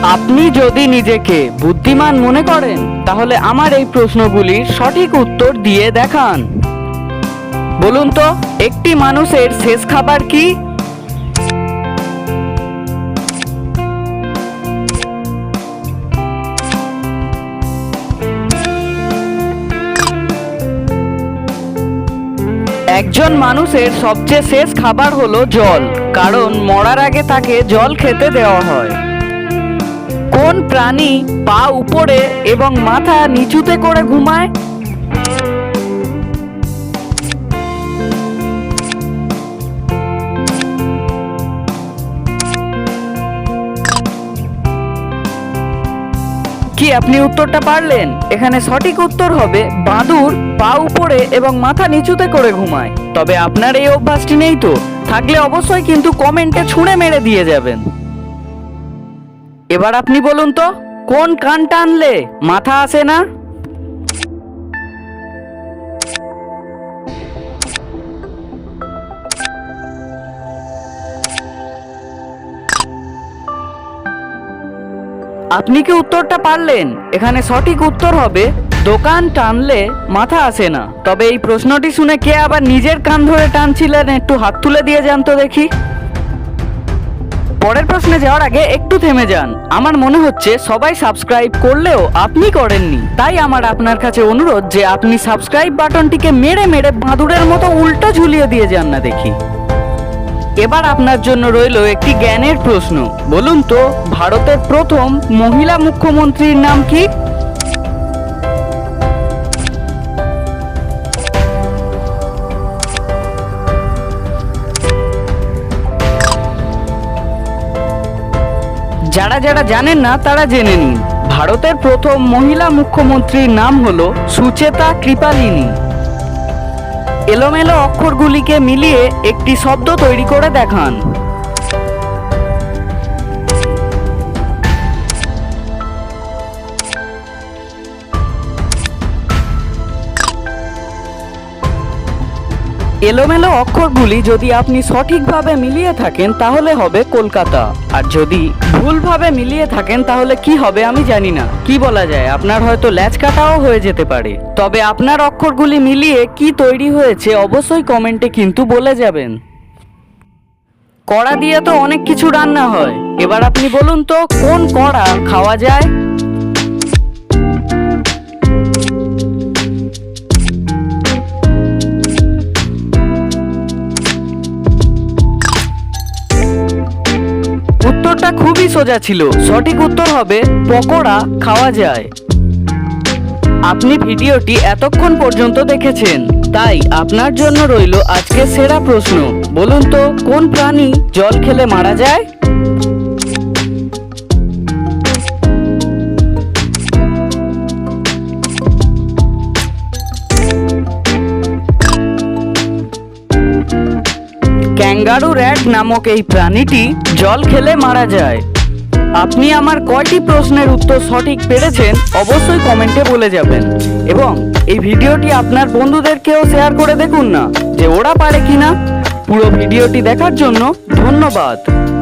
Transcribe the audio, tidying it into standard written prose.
আপনি যদি নিজেকে বুদ্ধিমান মনে করেন তাহলে আমার এই প্রশ্নগুলির সঠিক উত্তর দিয়ে দেখান। বলুন তো, একটি মানুষের শেষ খাবার কি? একজন মানুষের সবচেয়ে শেষ খাবার হলো জল, কারণ মরার আগে তাকে জল খেতে দেওয়া হয়। কোন প্রাণী পা উপরে এবং মাথা নিচুতে করে ঘুমায়? কি আপনি উত্তরটা পারলেন? এখানে সঠিক উত্তর হবে বাদুড় পা উপরে এবং মাথা নিচুতে করে ঘুমায়। তবে আপনার এই অভ্যাসটি নেই তো? থাকলে অবশ্যই কিন্তু কমেন্টে ছুঁড়ে মেরে দিয়ে যাবেন। এবার আপনি বলুন তো, কোন কান টানলে মাথা আসে না? আপনি কি উত্তরটা পারলেন? এখানে সঠিক উত্তর হবে দোকান টানলে মাথা আসে না। তবে এই প্রশ্নটি শুনে কে আবার নিজের কান ধরে টানছিলেন একটু হাত তুলে দিয়ে যান তো দেখি। পরের প্রশ্নে যাওয়ার আগে একটু থেমে যান। আমার মনে হচ্ছে সবাই সাবস্ক্রাইব করলেও আপনি করেননি, তাই আমার আপনার কাছে অনুরোধ যে আপনি সাবস্ক্রাইব বাটনটিকে মেরে মেরে বাদুড়ের মতো উল্টো ঝুলিয়ে দিয়ে যান না দেখি। এবার আপনার জন্য রইল একটি জ্ঞানের প্রশ্ন। বলুন তো, ভারতের প্রথম মহিলা মুখ্যমন্ত্রীর নাম কি? যারা যারা জানেন না তারা জেনে নিন। ভারতের প্রথম মহিলা মুখ্যমন্ত্রীর নাম হলো সুচেতা কৃপালিনী। এলোমেলো অক্ষরগুলিকে মিলিয়ে একটি শব্দ তৈরি করে দেখান। এলোমেলো অক্ষরগুলি যদি আপনি সঠিকভাবে মিলিয়ে থাকেন তাহলে হবে কলকাতা, আর যদি ভুলভাবে মিলিয়ে থাকেন তাহলে কি হবে আমি জানি না। কি বলা যায়, আপনার হয়তো ল্যাচ কাটাও হয়ে যেতে পারে। তবে আপনার অক্ষরগুলি মিলিয়ে কি তৈরি হয়েছে অবশ্যই কমেন্টে কিন্তু বলে যাবেন। কড়া দিয়ে তো অনেক কিছু রান্না হয়, এবার আপনি বলুন তো কোন কড়া খাওয়া যায়? উত্তরটা খুবই সোজা ছিল। সঠিক উত্তর হবে পকোড়া খাওয়া যায়। আপনি ভিডিওটি এতক্ষণ পর্যন্ত দেখেছেন, তাই আপনার জন্য রইল আজকে সেরা প্রশ্ন। বলুন তো, কোন প্রাণী জল খেলে মারা যায়? ক্যাঙ্গারু র্যাট নামক এই প্রাণীটি জল খেলে মারা যায়। আপনি আমার কয়টি প্রশ্নের উত্তর সঠিক পেরেছেন অবশ্যই কমেন্টে বলে যাবেন, এবং এই ভিডিওটি আপনার বন্ধুদেরকেও শেয়ার করে দেখুন না যে ওরা পারে কিনা। পুরো ভিডিওটি দেখার জন্য ধন্যবাদ।